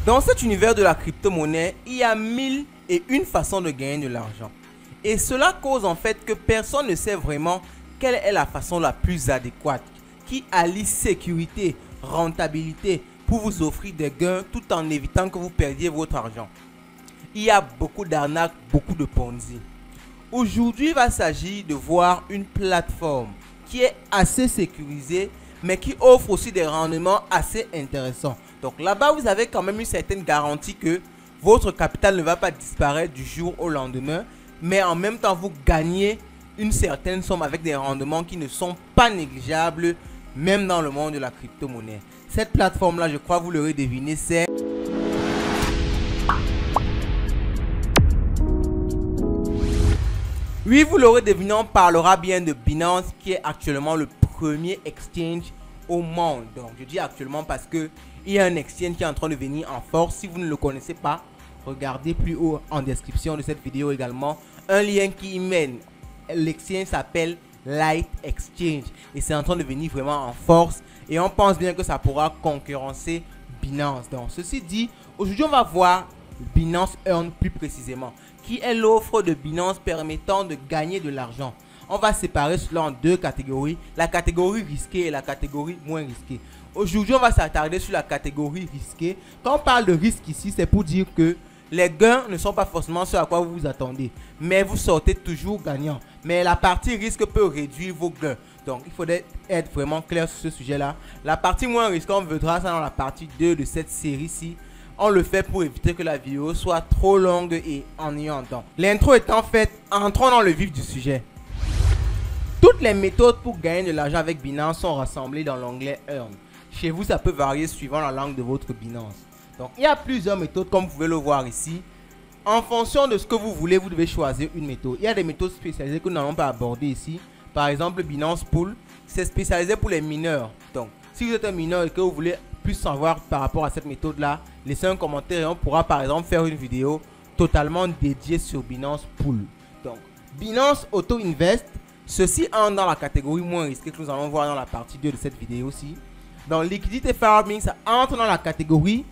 Dans cet univers de la crypto-monnaie, il y a 1001 façons de gagner de l'argent. Et cela cause en fait que personne ne sait vraiment quelle est la façon la plus adéquate qui allie sécurité, rentabilité pour vous offrir des gains tout en évitant que vous perdiez votre argent. Il y a beaucoup d'arnaques, beaucoup de Ponzi. Aujourd'hui, il va s'agir de voir une plateforme qui est assez sécurisée mais qui offre aussi des rendements assez intéressants. Donc là-bas, vous avez quand même une certaine garantie que votre capital ne va pas disparaître du jour au lendemain, mais en même temps, vous gagnez une certaine somme avec des rendements qui ne sont pas négligeables, même dans le monde de la crypto-monnaie. Cette plateforme-là, je crois, vous l'aurez deviné, c'est... Oui, vous l'aurez deviné, on parlera bien de Binance, qui est actuellement le premier exchange au monde. Donc, je dis actuellement parce que il y a un exchange qui est en train de venir en force. Si vous ne le connaissez pas, regardez plus haut en description de cette vidéo également un lien qui y mène. L'exchange s'appelle Light Exchange et c'est en train de venir vraiment en force. Et on pense bien que ça pourra concurrencer Binance. Donc, ceci dit, aujourd'hui, on va voir Binance Earn plus précisément, qui est l'offre de Binance permettant de gagner de l'argent. On va séparer cela en deux catégories, la catégorie risquée et la catégorie moins risquée. Aujourd'hui, on va s'attarder sur la catégorie risquée. Quand on parle de risque ici, c'est pour dire que les gains ne sont pas forcément ce à quoi vous vous attendez, mais vous sortez toujours gagnant. Mais la partie risque peut réduire vos gains. Donc, il faudrait être vraiment clair sur ce sujet-là. La partie moins risquée, on verra ça dans la partie 2 de cette série-ci. On le fait pour éviter que la vidéo soit trop longue et ennuyante. L'intro étant faite, entrons dans le vif du sujet. Toutes les méthodes pour gagner de l'argent avec Binance sont rassemblées dans l'onglet Earn. Chez vous, ça peut varier suivant la langue de votre Binance. Donc, il y a plusieurs méthodes comme vous pouvez le voir ici. En fonction de ce que vous voulez, vous devez choisir une méthode. Il y a des méthodes spécialisées que nous n'allons pas aborder ici. Par exemple, Binance Pool, c'est spécialisé pour les mineurs. Donc, si vous êtes un mineur et que vous voulez plus savoir par rapport à cette méthode-là, laissez un commentaire et on pourra par exemple faire une vidéo totalement dédiée sur Binance Pool. Donc, Binance Auto Invest, ceci entre dans la catégorie moins risquée que nous allons voir dans la partie 2 de cette vidéo-ci. Dans Liquidity Farming, ça entre dans la catégorie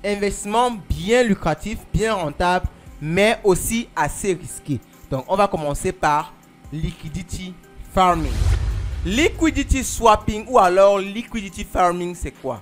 investissement bien lucratif, bien rentable, mais aussi assez risqué. Donc, on va commencer par Liquidity Farming. Liquidity Swapping ou alors Liquidity Farming, c'est quoi?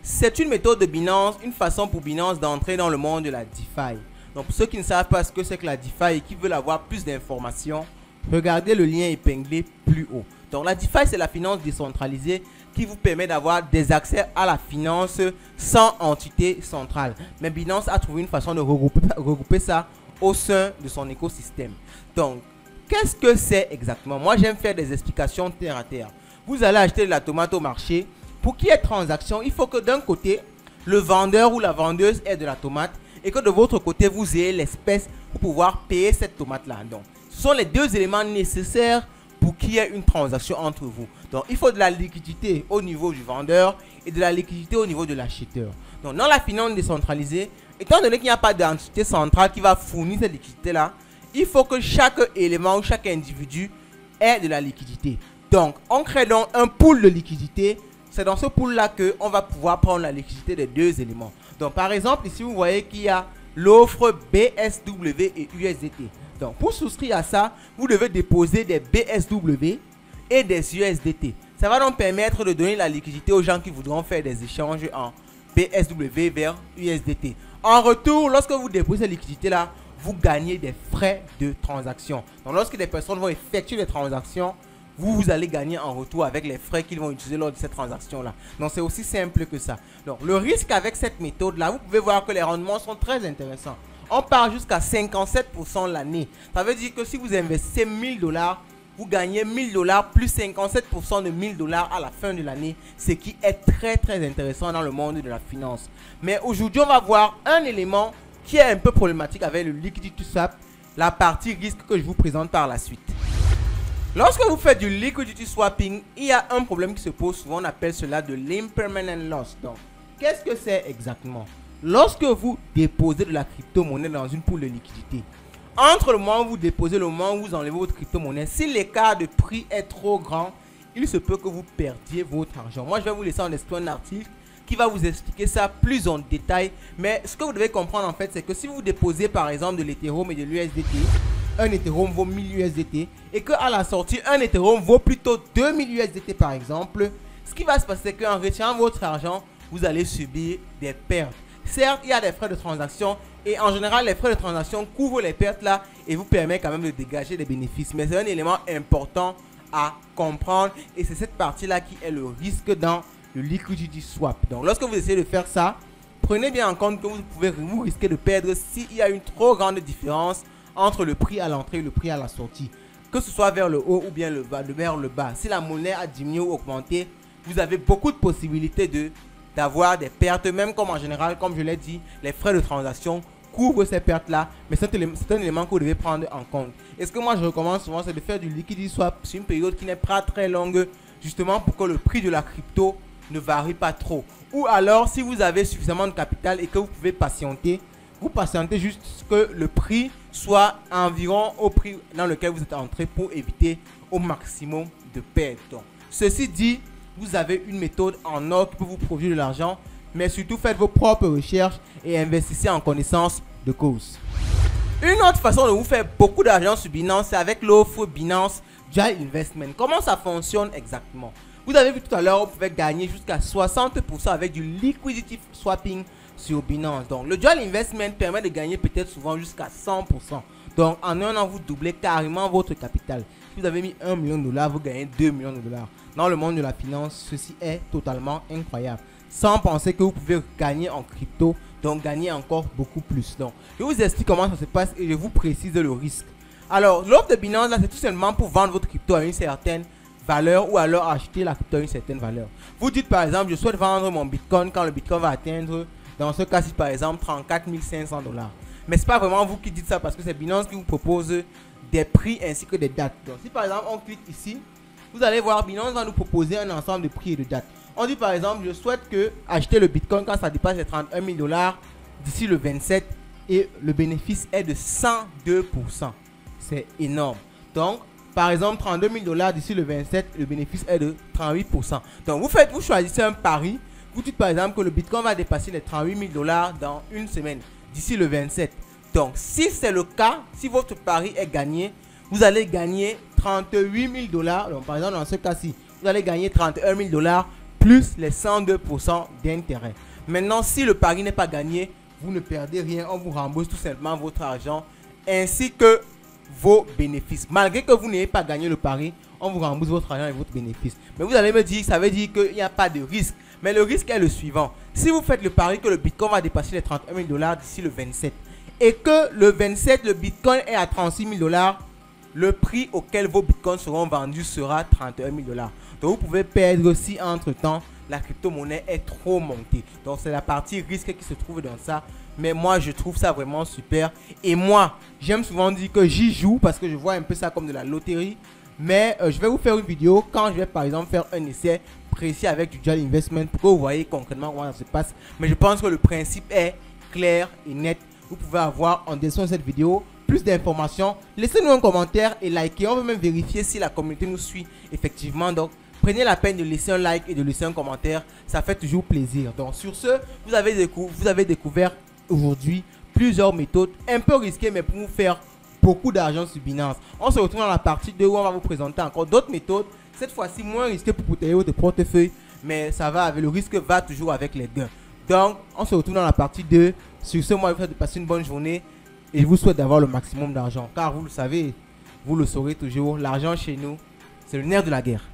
C'est une méthode de Binance, une façon pour Binance d'entrer dans le monde de la DeFi. Donc, pour ceux qui ne savent pas ce que c'est que la DeFi et qui veulent avoir plus d'informations, regardez le lien épinglé plus haut. Donc, la DeFi, c'est la finance décentralisée qui vous permet d'avoir des accès à la finance sans entité centrale. Mais Binance a trouvé une façon de regrouper ça au sein de son écosystème. Donc, qu'est-ce que c'est exactement? Moi, j'aime faire des explications terre à terre. Vous allez acheter de la tomate au marché. Pour qu'il y ait transaction, il faut que d'un côté, le vendeur ou la vendeuse ait de la tomate et que de votre côté, vous ayez l'espèce pour pouvoir payer cette tomate-là. Donc, ce sont les deux éléments nécessaires pour qu'il y ait une transaction entre vous. Donc, il faut de la liquidité au niveau du vendeur et de la liquidité au niveau de l'acheteur. Donc, dans la finance décentralisée, étant donné qu'il n'y a pas d'entité centrale qui va fournir cette liquidité-là, il faut que chaque élément ou chaque individu ait de la liquidité. Donc, on crée donc un pool de liquidité. C'est dans ce pool-là qu'on va pouvoir prendre la liquidité des deux éléments. Donc, par exemple, ici, vous voyez qu'il y a l'offre BSW et USDT. Donc, pour souscrire à ça, vous devez déposer des BSW et des USDT. Ça va donc permettre de donner la liquidité aux gens qui voudront faire des échanges en BSW vers USDT. En retour, lorsque vous déposez cette liquidité-là, vous gagnez des frais de transaction. Donc, lorsque des personnes vont effectuer des transactions, vous allez gagner en retour avec les frais qu'ils vont utiliser lors de cette transaction-là. Donc, c'est aussi simple que ça. Donc, le risque avec cette méthode-là, vous pouvez voir que les rendements sont très intéressants. On part jusqu'à 57% l'année. Ça veut dire que si vous investissez 1000 $, vous gagnez 1000 $ plus 57% de 1000 $ à la fin de l'année, ce qui est très très intéressant dans le monde de la finance. Mais aujourd'hui, on va voir un élément qui est un peu problématique avec le Liquidity Swap, la partie risque que je vous présente par la suite. Lorsque vous faites du liquidity swapping, il y a un problème qui se pose souvent, on appelle cela de l'impermanent loss. Donc, qu'est-ce que c'est exactement? Lorsque vous déposez de la crypto-monnaie dans une pool de liquidité, entre le moment où vous déposez et le moment où vous enlevez votre crypto-monnaie, si l'écart de prix est trop grand, il se peut que vous perdiez votre argent. Moi, je vais vous laisser en description un article qui va vous expliquer ça plus en détail. Mais ce que vous devez comprendre en fait, c'est que si vous déposez par exemple de l'Ethereum et de l'USDT, un Ethereum vaut 1000 USDT et qu'à la sortie, un Ethereum vaut plutôt 2000 USDT par exemple, ce qui va se passer, c'est qu'en retirant votre argent, vous allez subir des pertes. Certes, il y a des frais de transaction et en général, les frais de transaction couvrent les pertes là et vous permettent quand même de dégager des bénéfices. Mais c'est un élément important à comprendre et c'est cette partie-là qui est le risque dans le liquidity swap. Donc, lorsque vous essayez de faire ça, prenez bien en compte que vous risquez de perdre s'il y a une trop grande différence entre le prix à l'entrée et le prix à la sortie. Que ce soit vers le haut ou bien vers le bas. Si la monnaie a diminué ou augmenté, vous avez beaucoup de possibilités d'avoir des pertes, même comme en général, comme je l'ai dit, les frais de transaction couvrent ces pertes-là, mais c'est un élément que vous devez prendre en compte. Et ce que moi je recommande souvent, c'est de faire du liquidity swap sur une période qui n'est pas très longue, justement pour que le prix de la crypto ne varie pas trop. Ou alors, si vous avez suffisamment de capital et que vous pouvez patienter, vous patientez juste que le prix soit environ au prix dans lequel vous êtes entré pour éviter au maximum de pertes. Donc, ceci dit, vous avez une méthode en or qui peut vous produire de l'argent, mais surtout faites vos propres recherches et investissez en connaissance de cause. Une autre façon de vous faire beaucoup d'argent sur Binance, c'est avec l'offre Binance Dual Investment. Comment ça fonctionne exactement? Vous avez vu tout à l'heure, vous pouvez gagner jusqu'à 60% avec du liquidity swapping sur Binance. Donc, le Dual Investment permet de gagner peut-être souvent jusqu'à 100%. Donc, en un an, vous doublez carrément votre capital. Si vous avez mis 1 million de dollars, vous gagnez 2 millions de dollars. Dans le monde de la finance, ceci est totalement incroyable. Sans penser que vous pouvez gagner en crypto, donc gagner encore beaucoup plus. Donc, je vous explique comment ça se passe et je vous précise le risque. Alors, l'offre de Binance, là, c'est tout simplement pour vendre votre crypto à une certaine valeur ou alors acheter la crypto à une certaine valeur. Vous dites par exemple, je souhaite vendre mon Bitcoin quand le Bitcoin va atteindre, dans ce cas-ci par exemple, 34 500 dollars. Mais ce n'est pas vraiment vous qui dites ça parce que c'est Binance qui vous propose des prix ainsi que des dates. Donc, si par exemple on clique ici, vous allez voir Binance va nous proposer un ensemble de prix et de dates. On dit par exemple, je souhaite acheter le Bitcoin quand ça dépasse les 31 000 dollars d'ici le 27 et le bénéfice est de 102%. C'est énorme. Donc, par exemple, 32 000 dollars d'ici le 27, le bénéfice est de 38%. Donc, vous choisissez un pari. Vous dites par exemple que le Bitcoin va dépasser les 38 000 dollars dans une semaine, d'ici le 27. Donc, si c'est le cas, si votre pari est gagné, vous allez gagner 38 000 dollars. Donc, par exemple, dans ce cas-ci, vous allez gagner 31 000 dollars plus les 102% d'intérêt. Maintenant, si le pari n'est pas gagné, vous ne perdez rien. On vous rembourse tout simplement votre argent ainsi que vos bénéfices. Malgré que vous n'ayez pas gagné le pari, on vous rembourse votre argent et votre bénéfice. Mais vous allez me dire, ça veut dire qu'il n'y a pas de risque. Mais le risque est le suivant. Si vous faites le pari que le Bitcoin va dépasser les 31 000 dollars d'ici le 27 et que le 27, le Bitcoin est à 36 000 dollars, le prix auquel vos Bitcoins seront vendus sera 31 000 dollars. Donc vous pouvez perdre si entre-temps, la crypto-monnaie est trop montée. Donc c'est la partie risque qui se trouve dans ça. Mais moi, je trouve ça vraiment super. Et moi, j'aime souvent dire que j'y joue parce que je vois un peu ça comme de la loterie. Mais je vais vous faire une vidéo quand je vais par exemple faire un essai précis avec du Dual Investment pour que vous voyez concrètement comment ça se passe. Mais je pense que le principe est clair et net. Vous pouvez avoir en description de cette vidéo plus d'informations. Laissez-nous un commentaire et likez. On peut même vérifier si la communauté nous suit effectivement. Donc, prenez la peine de laisser un like et de laisser un commentaire. Ça fait toujours plaisir. Donc, sur ce, vous avez découvert aujourd'hui plusieurs méthodes un peu risquées mais pour vous faire beaucoup d'argent sur Binance. On se retrouve dans la partie 2 où on va vous présenter encore d'autres méthodes, cette fois-ci moins risquées pour protéger votre portefeuille, mais ça va avec le risque va toujours avec les gains. Donc on se retrouve dans la partie 2. Sur ce, moi je vous souhaite de passer une bonne journée et je vous souhaite d'avoir le maximum d'argent car vous le savez, vous le saurez toujours, l'argent chez nous c'est le nerf de la guerre.